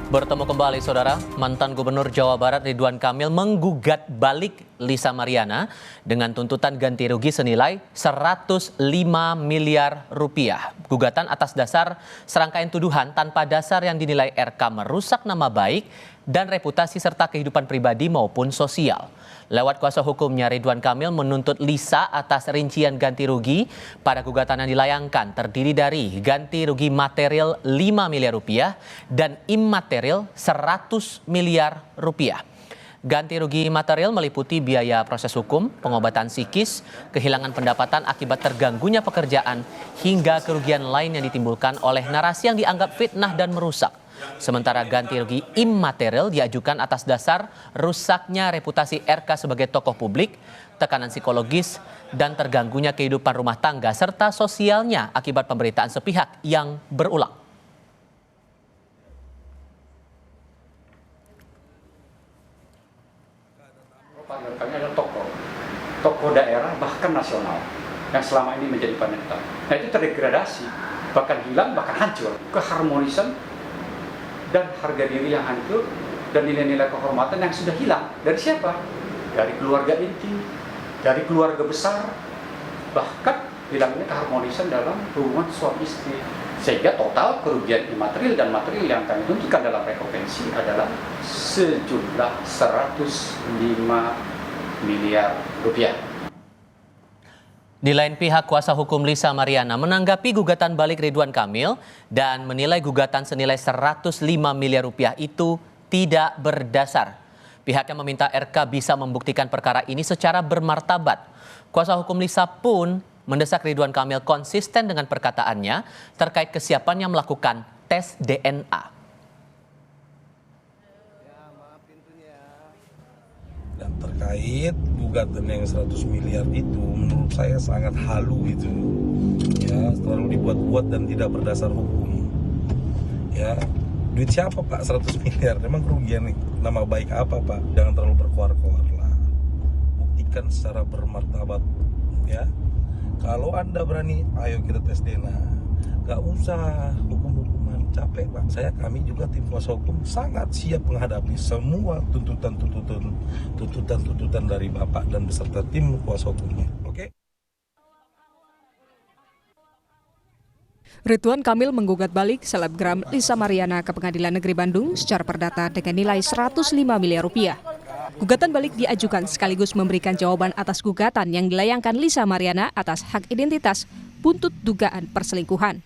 Bertemu kembali, Saudara. Mantan Gubernur Jawa Barat Ridwan Kamil menggugat balik Lisa Mariana dengan tuntutan ganti rugi senilai 105 miliar rupiah. Gugatan atas dasar serangkaian tuduhan tanpa dasar yang dinilai RK merusak nama baik dan reputasi serta kehidupan pribadi maupun sosial. Lewat kuasa hukumnya, Ridwan Kamil menuntut Lisa atas rincian ganti rugi pada gugatan yang dilayangkan terdiri dari ganti rugi material 5 miliar rupiah dan imaterial 100 miliar rupiah. Ganti rugi material meliputi biaya proses hukum, pengobatan psikis, kehilangan pendapatan akibat terganggunya pekerjaan, hingga kerugian lain yang ditimbulkan oleh narasi yang dianggap fitnah dan merusak. Sementara ganti rugi imaterial diajukan atas dasar rusaknya reputasi RK sebagai tokoh publik, tekanan psikologis, dan terganggunya kehidupan rumah tangga serta sosialnya akibat pemberitaan sepihak yang berulang. Kami adalah tokoh daerah bahkan nasional yang selama ini menjadi panutan. Nah, itu terdegradasi, bahkan hilang, bahkan hancur. Keharmonisan dan harga diri yang hancur dan nilai-nilai kehormatan yang sudah hilang. Dari siapa? Dari keluarga inti, dari keluarga besar, bahkan hilangnya keharmonisan dalam hubungan suami istri. Sehingga total kerugian imaterial dan material yang kami tuntutkan dalam rekompensi adalah sejumlah 105 miliar rupiah. Di lain pihak, kuasa hukum Lisa Mariana menanggapi gugatan balik Ridwan Kamil dan menilai gugatan senilai 105 miliar rupiah itu tidak berdasar. Pihaknya meminta RK bisa membuktikan perkara ini secara bermartabat. Kuasa hukum Lisa pun mendesak Ridwan Kamil konsisten dengan perkataannya terkait kesiapannya melakukan tes DNA. Dan terkait gugatan yang 100 miliar itu menurut saya sangat halu itu. Ya, terlalu dibuat-buat dan tidak berdasar hukum. Ya, duit siapa Pak 100 miliar? Memang kerugian nih, nama baik apa Pak? Jangan terlalu berkoar-koar lah. Buktikan secara bermartabat, ya. Kalau Anda berani, ayo kita tes DNA. Gak usah hukum-hukuman, capek Pak. Kami juga tim kuasa hukum sangat siap menghadapi semua tuntutan dari Bapak dan beserta tim kuasa hukumnya. Oke? Ridwan Kamil menggugat balik selebgram Lisa Mariana ke Pengadilan Negeri Bandung secara perdata dengan nilai 105 miliar rupiah. Gugatan balik diajukan sekaligus memberikan jawaban atas gugatan yang dilayangkan Lisa Mariana atas hak identitas buntut dugaan perselingkuhan.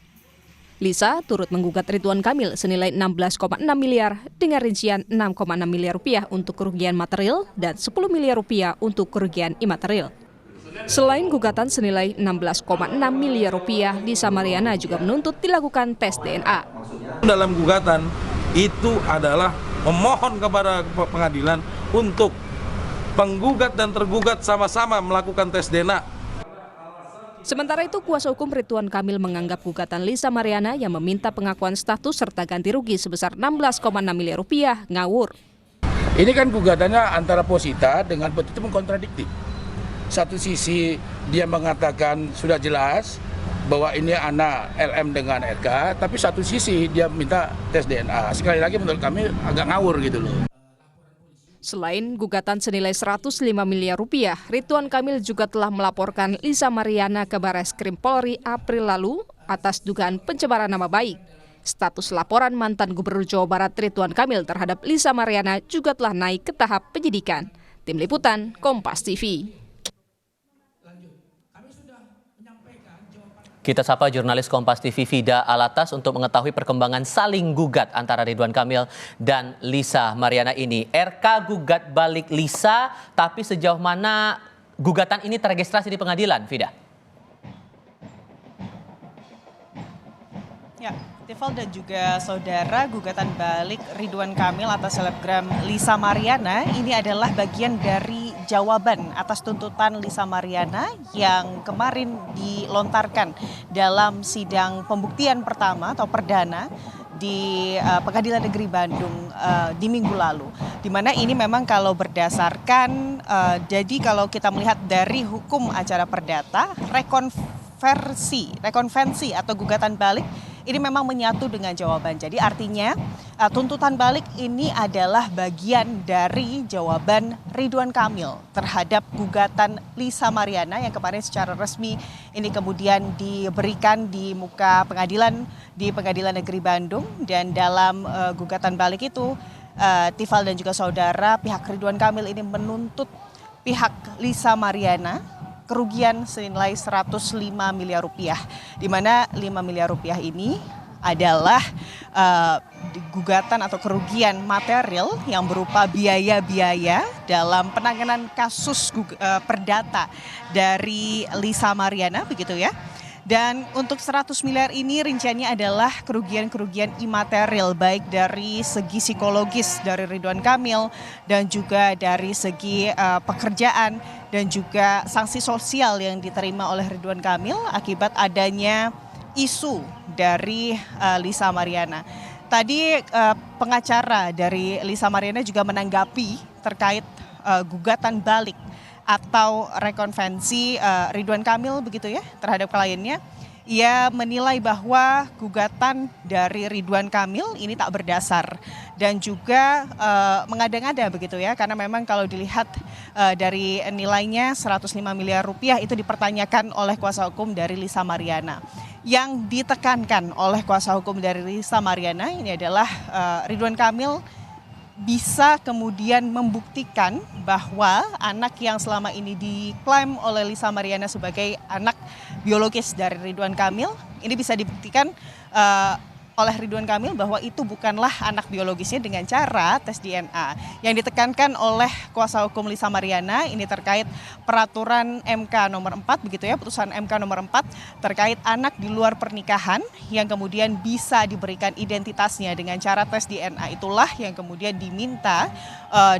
Lisa turut menggugat Ridwan Kamil senilai 16,6 miliar dengan rincian 6,6 miliar rupiah untuk kerugian material dan 10 miliar rupiah untuk kerugian imaterial. Selain gugatan senilai 16,6 miliar rupiah, Lisa Mariana juga menuntut dilakukan tes DNA. Dalam gugatan itu adalah memohon kepada pengadilan untuk penggugat dan tergugat sama-sama melakukan tes DNA. Sementara itu, kuasa hukum Ridwan Kamil menganggap gugatan Lisa Mariana yang meminta pengakuan status serta ganti rugi sebesar 16,6 miliar rupiah ngawur. Ini kan gugatannya antara posita dengan petitum kontradiktif. Satu sisi dia mengatakan sudah jelas bahwa ini anak LM dengan RK, tapi satu sisi dia minta tes DNA. Sekali lagi menurut kami agak ngawur gitu loh. Selain gugatan senilai 105 miliar rupiah, Ridwan Kamil juga telah melaporkan Lisa Mariana ke Barreskrim Polri April lalu atas dugaan pencemaran nama baik. Status laporan mantan Gubernur Jawa Barat Ridwan Kamil terhadap Lisa Mariana juga telah naik ke tahap penyidikan. Tim Liputan, Kompas TV. Kita sapa jurnalis Kompas TV Vida Alatas untuk mengetahui perkembangan saling gugat antara Ridwan Kamil dan Lisa Mariana ini. RK gugat balik Lisa, tapi sejauh mana gugatan ini terregistrasi di pengadilan, Vida? Ya, Tifal dan juga saudara, gugatan balik Ridwan Kamil atas selebgram Lisa Mariana ini adalah bagian dari jawaban atas tuntutan Lisa Mariana yang kemarin dilontarkan dalam sidang pembuktian pertama atau perdana di Pengadilan Negeri Bandung di minggu lalu. Di mana ini memang kalau berdasarkan, jadi kalau kita melihat dari hukum acara perdata, rekonvensi atau gugatan balik ini memang menyatu dengan jawaban. Jadi artinya tuntutan balik ini adalah bagian dari jawaban Ridwan Kamil terhadap gugatan Lisa Mariana yang kemarin secara resmi ini kemudian diberikan di muka pengadilan di Pengadilan Negeri Bandung. Dan dalam gugatan balik itu Tifal dan juga saudara, pihak Ridwan Kamil ini menuntut pihak Lisa Mariana kerugian senilai 105 miliar rupiah, di mana 5 miliar rupiah ini adalah gugatan atau kerugian material yang berupa biaya-biaya dalam penanganan kasus perdata dari Lisa Mariana, begitu ya. Dan untuk 100 miliar ini rinciannya adalah kerugian-kerugian imaterial baik dari segi psikologis dari Ridwan Kamil dan juga dari segi pekerjaan dan juga sanksi sosial yang diterima oleh Ridwan Kamil akibat adanya isu dari Lisa Mariana. Tadi pengacara dari Lisa Mariana juga menanggapi terkait gugatan balik atau rekonvensi Ridwan Kamil begitu ya terhadap kliennya. Ia menilai bahwa gugatan dari Ridwan Kamil ini tak berdasar dan juga mengada-ngada begitu ya, karena memang kalau dilihat dari nilainya 105 miliar rupiah itu dipertanyakan oleh kuasa hukum dari Lisa Mariana. Yang ditekankan oleh kuasa hukum dari Lisa Mariana ini adalah Ridwan Kamil bisa kemudian membuktikan bahwa anak yang selama ini diklaim oleh Lisa Mariana sebagai anak biologis dari Ridwan Kamil, ini bisa dibuktikan oleh Ridwan Kamil bahwa itu bukanlah anak biologisnya dengan cara tes DNA. Yang ditekankan oleh kuasa hukum Lisa Mariana ini terkait peraturan MK nomor 4 begitu ya, putusan MK nomor 4 terkait anak di luar pernikahan yang kemudian bisa diberikan identitasnya dengan cara tes DNA. Itulah yang kemudian diminta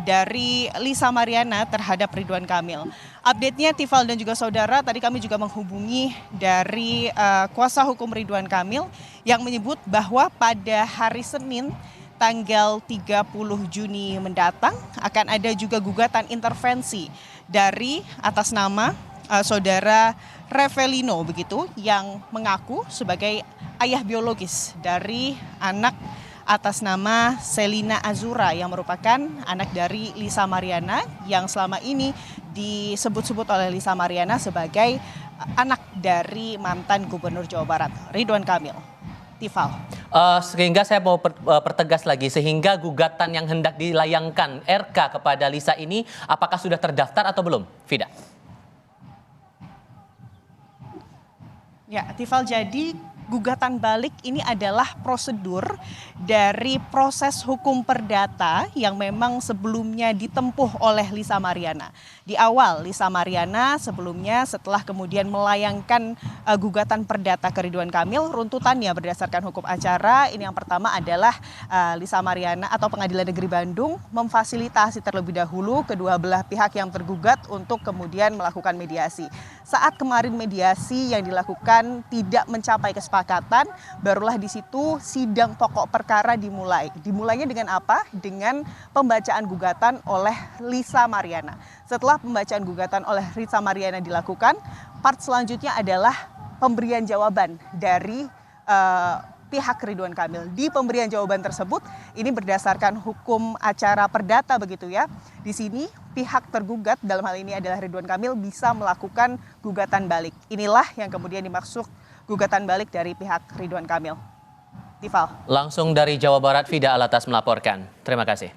dari Lisa Mariana terhadap Ridwan Kamil. Update-nya Tifal dan juga saudara, tadi kami juga menghubungi dari kuasa hukum Ridwan Kamil yang menyebut bahwa pada hari Senin tanggal 30 Juni mendatang akan ada juga gugatan intervensi dari atas nama saudara Revelino begitu yang mengaku sebagai ayah biologis dari anak atas nama Selina Azura yang merupakan anak dari Lisa Mariana yang selama ini disebut-sebut oleh Lisa Mariana sebagai anak dari mantan Gubernur Jawa Barat Ridwan Kamil. Tifal. Sehingga saya mau pertegas lagi, sehingga gugatan yang hendak dilayangkan RK kepada Lisa ini apakah sudah terdaftar atau belum, Fida? Ya, Tifal, jadi gugatan balik ini adalah prosedur dari proses hukum perdata yang memang sebelumnya ditempuh oleh Lisa Mariana. Di awal Lisa Mariana sebelumnya setelah kemudian melayangkan gugatan perdata ke Ridwan Kamil, runtutannya berdasarkan hukum acara ini yang pertama adalah Lisa Mariana atau Pengadilan Negeri Bandung memfasilitasi terlebih dahulu kedua belah pihak yang tergugat untuk kemudian melakukan mediasi. Saat kemarin mediasi yang dilakukan tidak mencapai kesepakatan, barulah di situ sidang pokok perkara dimulai. Dimulainya dengan apa? Dengan pembacaan gugatan oleh Lisa Mariana. Setelah pembacaan gugatan oleh Lisa Mariana dilakukan, part selanjutnya adalah pemberian jawaban dari pihak Ridwan Kamil. Di pemberian jawaban tersebut, ini berdasarkan hukum acara perdata begitu ya. Di sini pihak tergugat dalam hal ini adalah Ridwan Kamil bisa melakukan gugatan balik. Inilah yang kemudian dimaksud gugatan balik dari pihak Ridwan Kamil. Tifal. Langsung dari Jawa Barat, Fida Alatas melaporkan. Terima kasih.